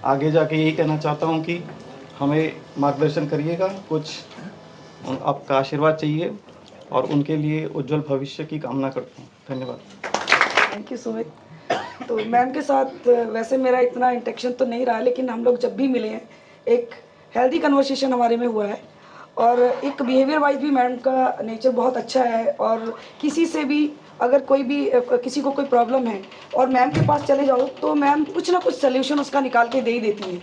आगे जाके यही कहना चाहता हूँ कि हमें मार्गदर्शन करिएगा, कुछ आपका आशीर्वाद चाहिए और उनके लिए उज्जवल भविष्य की कामना करता हूँ। धन्यवाद। Thank you Sumit. तो मैम के साथ वैसे मेरा इतना इंटरेक्शन तो नहीं रहा, लेकिन हम लोग जब भी मिले हैं एक हेल्दी कन्वर्सेशन हमारे में हुआ है और एक बिहेवियर वाइज भी मैम का नेचर बहुत अच्छा है और किसी से भी अगर कोई भी किसी को कोई प्रॉब्लम है और मैम के पास चले जाओ तो मैम कुछ ना कुछ सोल्यूशन उसका निकाल के दे ही देती हैं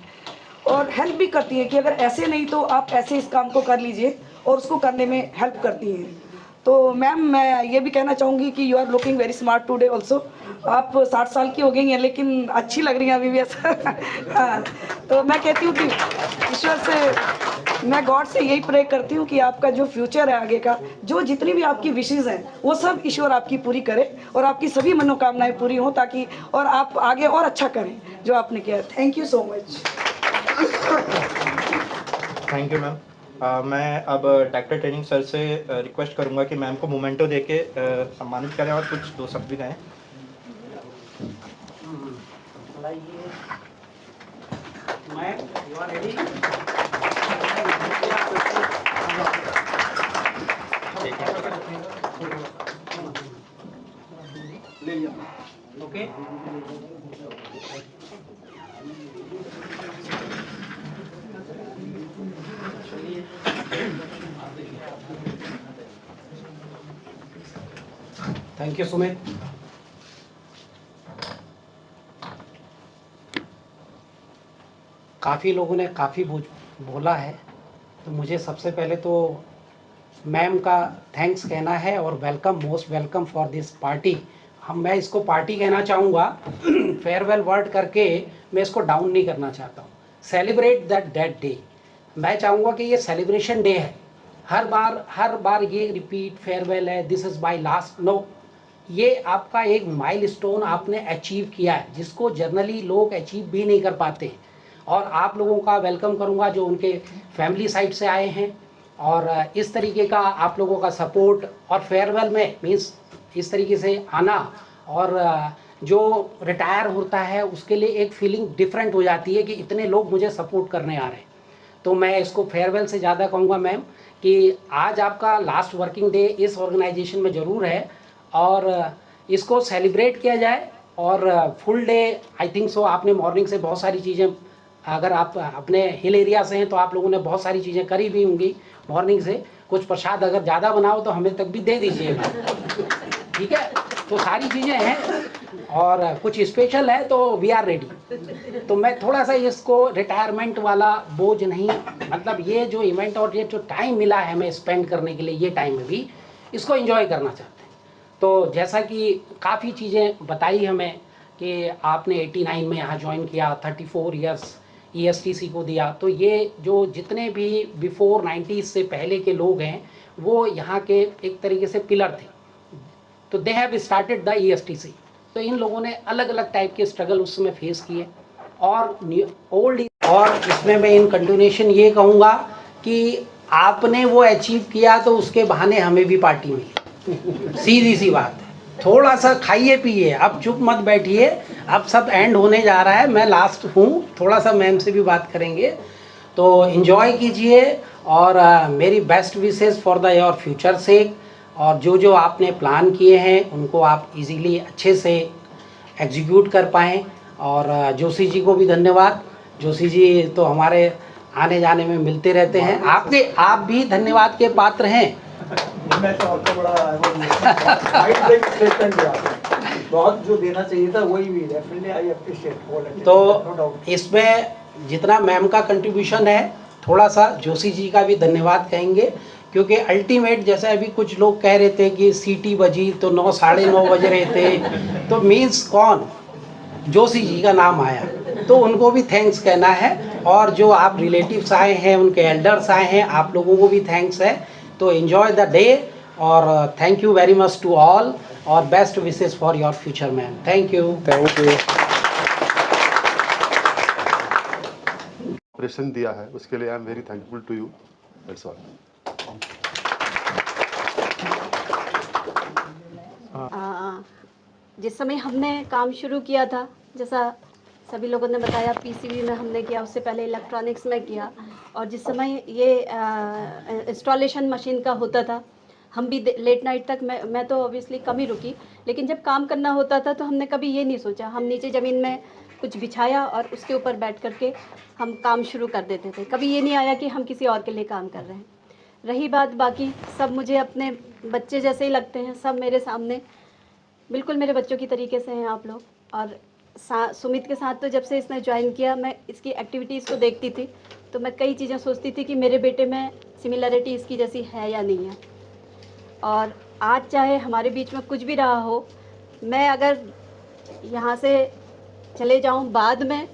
और हेल्प भी करती है कि अगर ऐसे नहीं तो आप ऐसे इस काम को कर लीजिए और उसको करने में हेल्प करती हैं। तो मैम मैं ये भी कहना चाहूँगी कि you are looking very smart today also. आप 60 साल की हो गई हैं लेकिन अच्छी लग रही हैं अभी भी ऐसा। हाँ, तो मैं कहती हूँ कि ईश्वर से, मैं गॉड से यही प्रे करती हूँ कि आपका जो फ्यूचर है आगे का, जो जितनी भी आपकी विशेज़ हैं वो सब ईश्वर आपकी पूरी करे और आपकी सभी मनोकामनाएं पूरी हों ताकि और आप आगे और अच्छा करें जो आपने किया। Thank you so much. Thank you ma'am. मैं अब डॉक्टर ट्रेनिंग सर से रिक्वेस्ट करूंगा कि मैम को मोमेंटो देके सम्मानित करें और कुछ दो शब्द भी कहें। Ma'am, you are ready? ले लिया। ओके। Thank you Sumit. काफ़ी लोगों ने काफ़ी बोला है, तो मुझे सबसे पहले तो मैम का थैंक्स कहना है और welcome, most welcome for this party. मैं इसको पार्टी कहना चाहूँगा। फेयरवेल वर्ड करके मैं इसको डाउन नहीं करना चाहता हूँ। Celebrate that day. मैं चाहूँगा कि ये सेलिब्रेशन डे है। हर बार ये रिपीट फेयरवेल है, this is my last, no. ये आपका एक माइलस्टोन आपने अचीव किया है जिसको जनरली लोग अचीव भी नहीं कर पाते। और आप लोगों का वेलकम करूँगा जो उनके फैमिली साइड से आए हैं और इस तरीके का आप लोगों का सपोर्ट और फेयरवेल में मीन्स इस तरीके से आना और जो रिटायर होता है उसके लिए एक फीलिंग डिफरेंट हो जाती है कि इतने लोग मुझे सपोर्ट करने आ रहे हैं। तो मैं इसको फेयरवेल से ज़्यादा कहूँगा मैम कि आज आपका लास्ट वर्किंग डे इस ऑर्गेनाइजेशन में ज़रूर है और इसको सेलिब्रेट किया जाए और full day I think so. आपने मॉर्निंग से बहुत सारी चीज़ें, अगर आप अपने हिल एरिया से हैं तो आप लोगों ने बहुत सारी चीज़ें करी भी होंगी मॉर्निंग से। कुछ प्रसाद अगर ज़्यादा बनाओ तो हमें तक भी दे दीजिएगा, ठीक है। तो सारी चीज़ें हैं और कुछ स्पेशल है तो वी आर रेडी। तो मैं थोड़ा सा इसको रिटायरमेंट वाला बोझ नहीं, मतलब ये जो इवेंट और ये जो टाइम मिला है हमें स्पेंड करने के लिए, ये टाइम में भी इसको एंजॉय करना चाहते हैं। तो जैसा कि काफ़ी चीज़ें बताई हमें कि आपने 89 में यहाँ ज्वाइन किया, 34 ईयर्स ESTC को दिया, तो ये जो जितने भी बिफोर 90s से पहले के लोग हैं वो यहाँ के एक तरीके से पिलर थे। तो they have started the ESTC। तो इन लोगों ने अलग अलग टाइप के स्ट्रगल उस समय फेस किए और ओल्ड, और इसमें मैं इन कंटिन्यूएशन ये कहूँगा कि आपने वो अचीव किया तो उसके बहाने हमें भी पार्टी मिली। सीधी सी बात है। थोड़ा सा खाइए पिए, अब चुप मत बैठिए, अब सब एंड होने जा रहा है, मैं लास्ट हूँ, थोड़ा सा मैम से भी बात करेंगे। तो इन्जॉय कीजिए और मेरी best wishes for the your future sake. और जो आपने प्लान किए हैं उनको आप इजीली अच्छे से एग्जीक्यूट कर पाएँ। और जोशी जी को भी धन्यवाद। जोशी जी तो हमारे आने जाने में मिलते रहते हैं, आप भी धन्यवाद के पात्र हैं। मैं तो आपका बड़ा बहुत जो देना चाहिए था वही भी डेफिनेटली आई अप्रिशिएट। तो इसमें जितना मैम का कंट्रीब्यूशन है, थोड़ा सा जोशी जी का भी धन्यवाद कहेंगे क्योंकि अल्टीमेट जैसे अभी कुछ लोग कह रहे थे कि सीटी बजी तो 9 साढ़े 9 बज रहे थे, तो मीन्स कौन, जोशी जी का नाम आया, तो उनको भी थैंक्स कहना है। और जो आप रिलेटिव्स आए हैं, उनके एल्डर्स आए हैं, आप लोगों को भी थैंक्स है। तो एंजॉय द डे और thank you very much to all और best wishes for your future ma'am. Thank you. Operation दिया है उसके लिए I am very thankful to you, that's all. जिस समय हमने काम शुरू किया था, जैसा सभी लोगों ने बताया पीसीबी में हमने किया, उससे पहले इलेक्ट्रॉनिक्स में किया। और जिस समय ये इंस्टॉलेशन मशीन का होता था, हम भी लेट नाइट तक, मैं तो ऑब्वियसली कम ही रुकी, लेकिन जब काम करना होता था तो हमने कभी ये नहीं सोचा, हम नीचे ज़मीन में कुछ बिछाया और उसके ऊपर बैठ करके हम काम शुरू कर देते थे। कभी ये नहीं आया कि हम किसी और के लिए काम कर रहे हैं। रही बात बाकी, सब मुझे अपने बच्चे जैसे ही लगते हैं, सब मेरे सामने बिल्कुल मेरे बच्चों की तरीके से हैं आप लोग। और सुमित के साथ तो जब से इसने ज्वाइन किया, मैं इसकी एक्टिविटीज़ को देखती थी तो मैं कई चीज़ें सोचती थी कि मेरे बेटे में सिमिलरिटी इसकी जैसी है या नहीं है। और आज चाहे हमारे बीच में कुछ भी रहा हो, मैं अगर यहाँ से चले जाऊँ, बाद में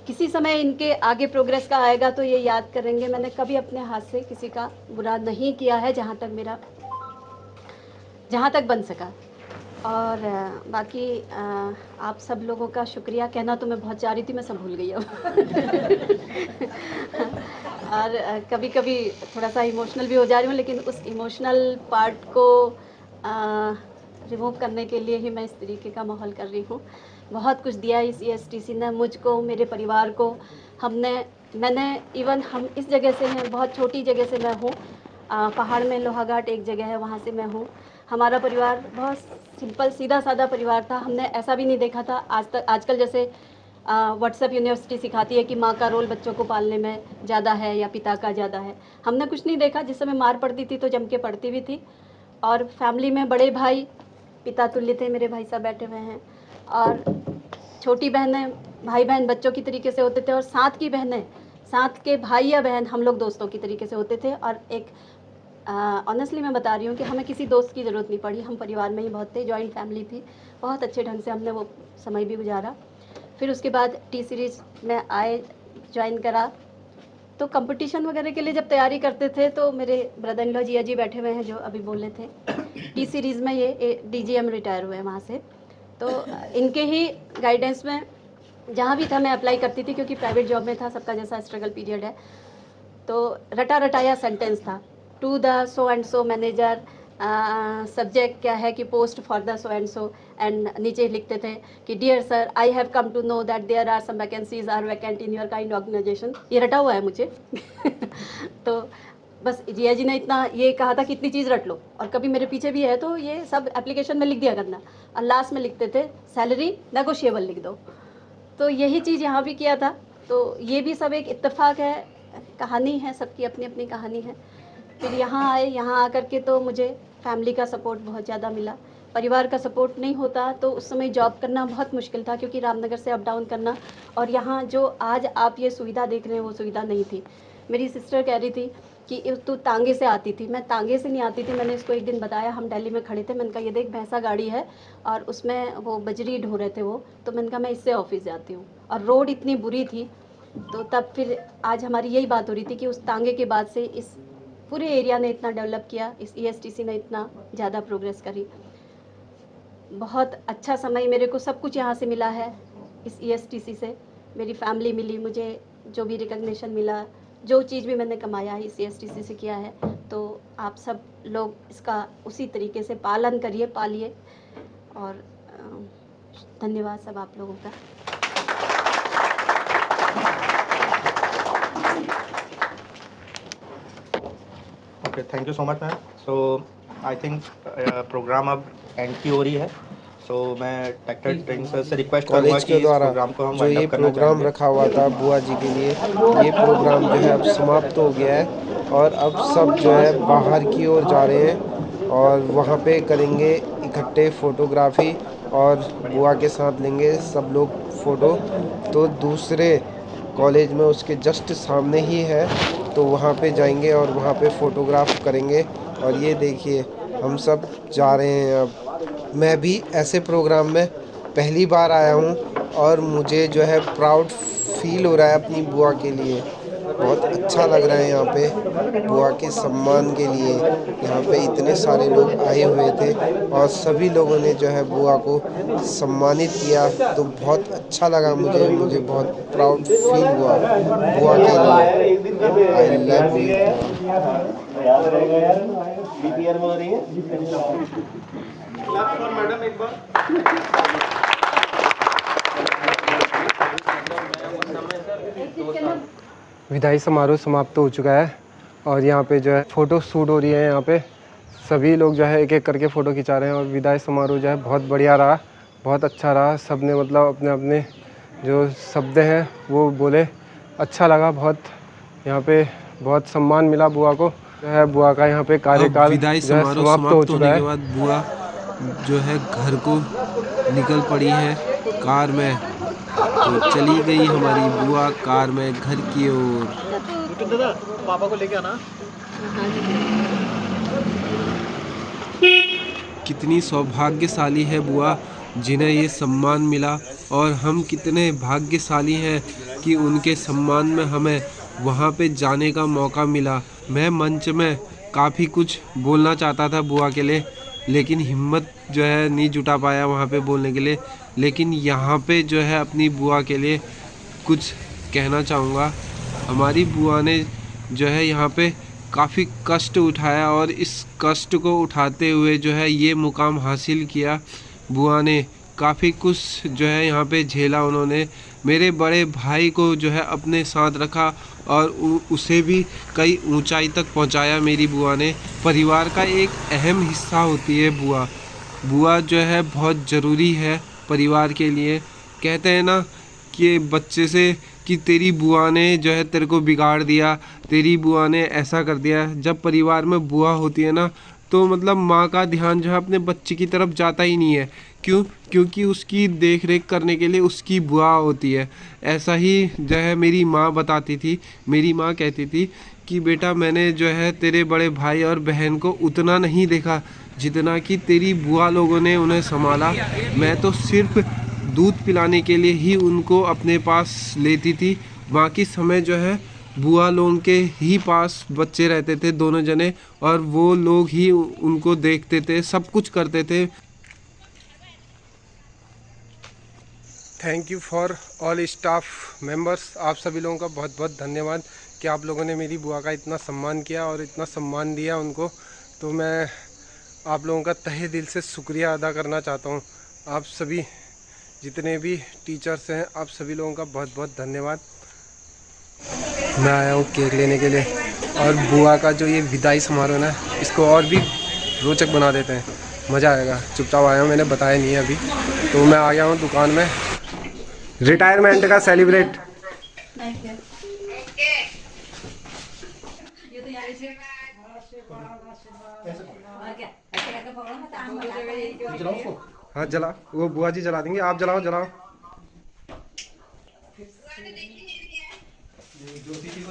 किसी समय इनके आगे प्रोग्रेस का आएगा तो ये याद करेंगे मैंने कभी अपने हाथ से किसी का बुरा नहीं किया है, जहाँ तक बन सका। और बाकी आप सब लोगों का शुक्रिया कहना तो मैं बहुत चाह रही थी, मैं सब भूल गई अब। और कभी कभी थोड़ा सा इमोशनल भी हो जा रही हूँ, लेकिन उस इमोशनल पार्ट को रिमूव करने के लिए ही मैं इस तरीके का माहौल कर रही हूँ। बहुत कुछ दिया इस ESTC ने मुझको, मेरे परिवार को। मैंने इवन हम इस जगह से हैं, बहुत छोटी जगह से मैं हूँ, पहाड़ में लोहाघाट एक जगह है, वहाँ से मैं हूँ। हमारा परिवार बहुत सिंपल सीधा साधा परिवार था। हमने ऐसा भी नहीं देखा था आजकल जैसे व्हाट्सएप यूनिवर्सिटी सिखाती है कि माँ का रोल बच्चों को पालने में ज़्यादा है या पिता का ज़्यादा है। हमने कुछ नहीं देखा। जिस समय मार पड़ती थी तो जम के पड़ती भी थी। और फैमिली में बड़े भाई पिता तुल्य थे, मेरे भाई साहब बैठे हुए हैं, और छोटी बहनें भाई बहन बच्चों की तरीके से होते थे, और साथ की बहनें, साथ के भाई या बहन हम लोग दोस्तों की तरीके से होते थे। और एक ऑनेस्टली मैं बता रही हूँ कि हमें किसी दोस्त की ज़रूरत नहीं पड़ी, हम परिवार में ही बहुत थे, जॉइंट फैमिली थी, बहुत अच्छे ढंग से हमने वो समय भी गुजारा। फिर उसके बाद T सीरीज़ में आए, ज्वाइन करा, तो कंपटीशन वगैरह के लिए जब तैयारी करते थे तो मेरे ब्रदर इन लॉ जिया जी बैठे हुए हैं जो अभी बोल रहे थे, T सीरीज़ में ये DGM रिटायर हुए वहाँ से, तो इनके ही गाइडेंस में जहाँ भी था मैं अप्लाई करती थी, क्योंकि प्राइवेट जॉब में था, सबका जैसा स्ट्रगल पीरियड है। तो रटाया सेंटेंस था, to the so and so manager, subject क्या है कि post for the so and नीचे लिखते थे कि dear sir, I have come to know that there are some vacancies are vacant in your kind organisation. ये रटा हुआ है मुझे। तो बस जिया जी ने इतना ये कहा था कि इतनी चीज़ रट लो, और कभी मेरे पीछे भी है तो ये सब एप्लीकेशन में लिख दिया करना, और लास्ट में लिखते थे सैलरी नेगोशिएबल लिख दो। तो यही चीज़ यहाँ भी किया था। तो ये भी सब एक इत्तेफाक है, कहानी है, सबकी अपनी अपनी कहानी है। फिर यहाँ आए, यहाँ आकर के तो मुझे फैमिली का सपोर्ट बहुत ज़्यादा मिला। परिवार का सपोर्ट नहीं होता तो उस समय जॉब करना बहुत मुश्किल था, क्योंकि रामनगर से अप डाउन करना, और यहाँ जो आज आप ये सुविधा देख रहे हैं वो सुविधा नहीं थी। मेरी सिस्टर कह रही थी कि तू तांगे से आती थी। मैं तांगे से नहीं आती थी। मैंने इसको एक दिन बताया, हम दिल्ली में खड़े थे, मैंने कहा ये देख भैंसा गाड़ी है और उसमें वो बजरी ढो रहे थे वो, तो मैंने कहा मैं इससे ऑफिस जाती हूँ, और रोड इतनी बुरी थी। तो तब फिर आज हमारी यही बात हो रही थी कि उस तांगे के बाद से इस पूरे एरिया ने इतना डेवलप किया, इस ESTC ने इतना ज़्यादा प्रोग्रेस करी। बहुत अच्छा समय मेरे को सब कुछ यहाँ से मिला है, इस ESTC से मेरी फैमिली मिली, मुझे जो भी रिकग्निशन मिला, जो चीज़ भी मैंने कमाया है इस ESTC से किया है। तो आप सब लोग इसका उसी तरीके से पालन करिए, पालिए, और धन्यवाद सब आप लोगों का। Okay, thank you so much ma'am. So I think programme अब एंड की हो रही है। सो मैं ट्रैक्टर ट्रेनिंग सर से रिक्वेस्ट करूंगा कॉलेज कि के इस द्वारा प्रोग्राम को हम जो वाइंड ये अप करना प्रोग्राम चाहेंगे। रखा हुआ था बुआ जी के लिए, ये प्रोग्राम जो है अब समाप्त हो गया है, और अब सब जो है बाहर की ओर जा रहे हैं और वहाँ पे करेंगे इकट्ठे फ़ोटोग्राफी, और बुआ के साथ लेंगे सब लोग फ़ोटो। तो दूसरे कॉलेज में उसके जस्ट सामने ही है, तो वहाँ पे जाएंगे और वहाँ पे फ़ोटोग्राफ करेंगे। और ये देखिए हम सब जा रहे हैं। अब मैं भी ऐसे प्रोग्राम में पहली बार आया हूँ, और मुझे जो है प्राउड फील हो रहा है अपनी बुआ के लिए। बहुत अच्छा लग रहा है यहाँ पे बुआ के सम्मान के लिए। यहाँ पे इतने सारे लोग आए हुए थे और सभी लोगों ने जो है बुआ को सम्मानित किया, तो बहुत अच्छा लगा मुझे बहुत प्राउड फील हुआ बुआ के लिए। I love you. याद रहेगा यार, BPR में हो रही है। मैडम एक बार विदाई समारोह समाप्त हो चुका है और यहाँ पे जो है फ़ोटो शूट हो रही है। यहाँ पे सभी लोग जो है एक एक करके फ़ोटो खिंचा रहे हैं और विदाई समारोह जो है बहुत बढ़िया रहा, बहुत अच्छा रहा। सब ने मतलब अपने अपने जो शब्द हैं वो बोले, अच्छा लगा बहुत। यहाँ पे बहुत सम्मान मिला बुआ को। जो है बुआ का यहाँ पे कार्यकाल विदाई जो है समारोह समाप्त हो चुका होने है। के बाद बुआ जो है घर को निकल पड़ी है कार में। तो चली गई हमारी बुआ कार में घर की ओर। पापा को लेके आना। कितनी सौभाग्यशाली है बुआ जिन्हें ये सम्मान मिला और हम कितने भाग्यशाली हैं कि उनके सम्मान में हमें वहाँ पे जाने का मौका मिला। मैं मंच में काफ़ी कुछ बोलना चाहता था बुआ के लिए, लेकिन हिम्मत जो है नहीं जुटा पाया वहाँ पे बोलने के लिए। लेकिन यहाँ पे जो है अपनी बुआ के लिए कुछ कहना चाहूँगा। हमारी बुआ ने जो है यहाँ पे काफ़ी कष्ट उठाया और इस कष्ट को उठाते हुए जो है ये मुकाम हासिल किया। बुआ ने काफ़ी कुछ जो है यहाँ पे झेला उन्होंने। मेरे बड़े भाई को जो है अपने साथ रखा और उसे भी कई ऊंचाई तक पहुंचाया मेरी बुआ ने। परिवार का एक अहम हिस्सा होती है बुआ। बुआ जो है बहुत ज़रूरी है परिवार के लिए। कहते हैं ना कि बच्चे से कि तेरी बुआ ने जो है तेरे को बिगाड़ दिया, तेरी बुआ ने ऐसा कर दिया। जब परिवार में बुआ होती है ना तो मतलब माँ का ध्यान जो है अपने बच्चे की तरफ जाता ही नहीं है। क्यों? क्योंकि उसकी देख रेख करने के लिए उसकी बुआ होती है। ऐसा ही जो है मेरी माँ बताती थी। मेरी माँ कहती थी कि बेटा मैंने जो है तेरे बड़े भाई और बहन को उतना नहीं देखा जितना कि तेरी बुआ लोगों ने उन्हें संभाला। मैं तो सिर्फ दूध पिलाने के लिए ही उनको अपने पास लेती थी। बाकी समय जो है बुआ लोगों के ही पास बच्चे रहते थे दोनों जने और वो लोग ही उनको देखते थे, सब कुछ करते थे। Thank you for all staff members. आप सभी लोगों का बहुत बहुत धन्यवाद कि आप लोगों ने मेरी बुआ का इतना सम्मान किया और इतना सम्मान दिया उनको। तो मैं आप लोगों का तहे दिल से शुक्रिया अदा करना चाहता हूँ। आप सभी जितने भी टीचर्स हैं आप सभी लोगों का बहुत बहुत धन्यवाद। मैं आया हूँ केक लेने के लिए और बुआ का जो ये विदाई समारोह ना इसको और भी रोचक बना देते हैं, मज़ा आएगा। चुपचाप आया हूँ, मैंने बताया नहीं है अभी। तो मैं आ गया हूँ दुकान में रिटायरमेंट का सेलिब्रेट। हाँ जला, वो बुआ जी जला देंगे, आप जलाओ जलाओ।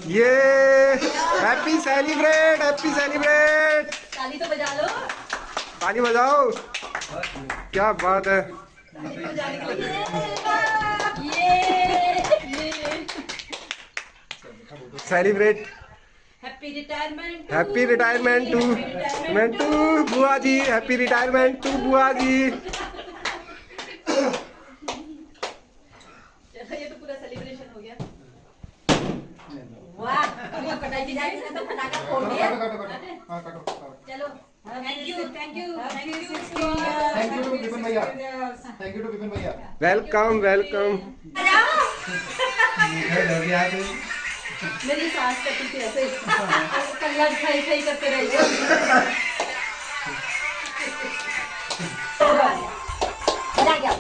ये हैप्पी सेलिब्रेट, हैप्पी सेलिब्रेट। ताली तो बजा लो, ताली बजाओ, क्या बात है। Celebrate happy retirement, happy retirement to बुआ जी, हैप्पी रिटायरमेंट टू बुआ जी। ये तो पूरा सेलिब्रेशन हो गया। वाह, अब कटाई की जाएगी ना तो फटाका फोड़ दिया। चलो, thank you thank you thank you thank you to Vipin भैया, थैंक यू टू विपिन भैया। Welcome welcome. मेरी सास करती थी ऐसे ही, कल्ला खाई खाई करते रहिए। मजा आ गया।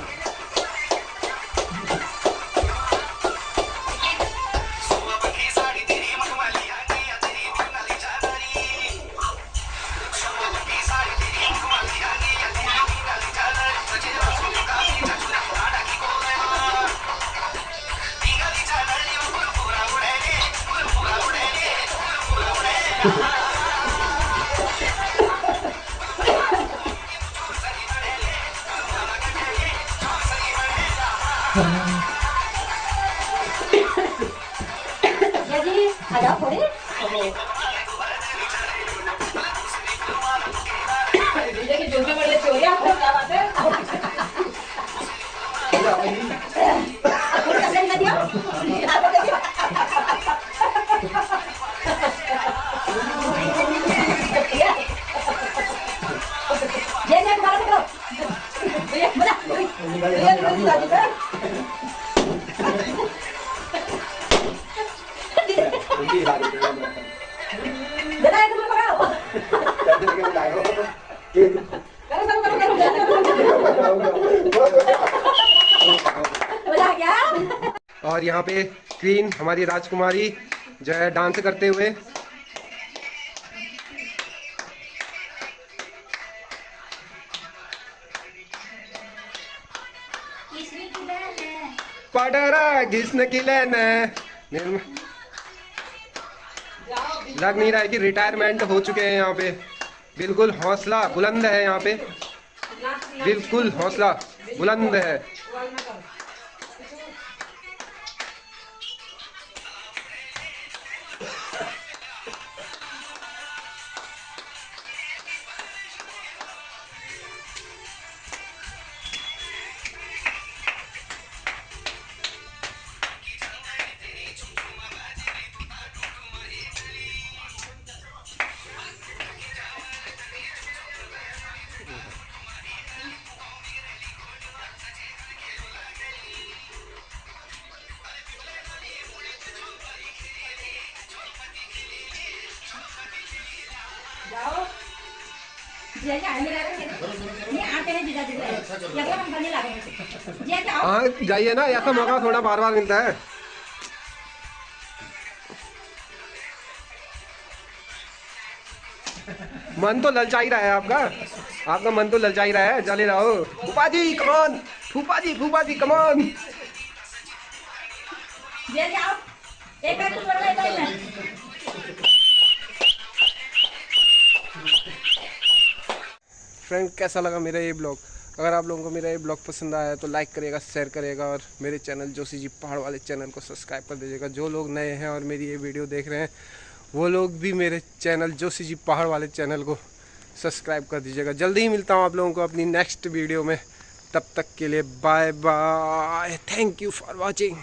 और यहाँ पे क्वीन हमारी राजकुमारी जो है डांस करते हुए। पटरा किसने किलन लग नहीं रहा है कि रिटायरमेंट हो चुके हैं यहाँ पे। बिल्कुल हौसला बुलंद है यहाँ पे, बिल्कुल हौसला बुलंद है। हाँ जाइए ना, ऐसा मौका थोड़ा बार बार मिलता है। मन तो ललचा ही रहा है आपका मन तो ललचा ही रहा है। चले रहो फूफा जी कमान, फूफा जी कमान। फ्रेंड कैसा लगा मेरा ये ब्लॉग? अगर आप लोगों को मेरा ये ब्लॉग पसंद आया तो लाइक करिएगा, शेयर करिएगा और मेरे चैनल जोशी जी पहाड़ वाले चैनल को सब्सक्राइब कर दीजिएगा। जो लोग नए हैं और मेरी ये वीडियो देख रहे हैं वो लोग भी मेरे चैनल जोशी जी पहाड़ वाले चैनल को सब्सक्राइब कर दीजिएगा। जल्दी ही मिलता हूँ आप लोगों को अपनी नेक्स्ट वीडियो में। तब तक के लिए bye bye, thank you for watching.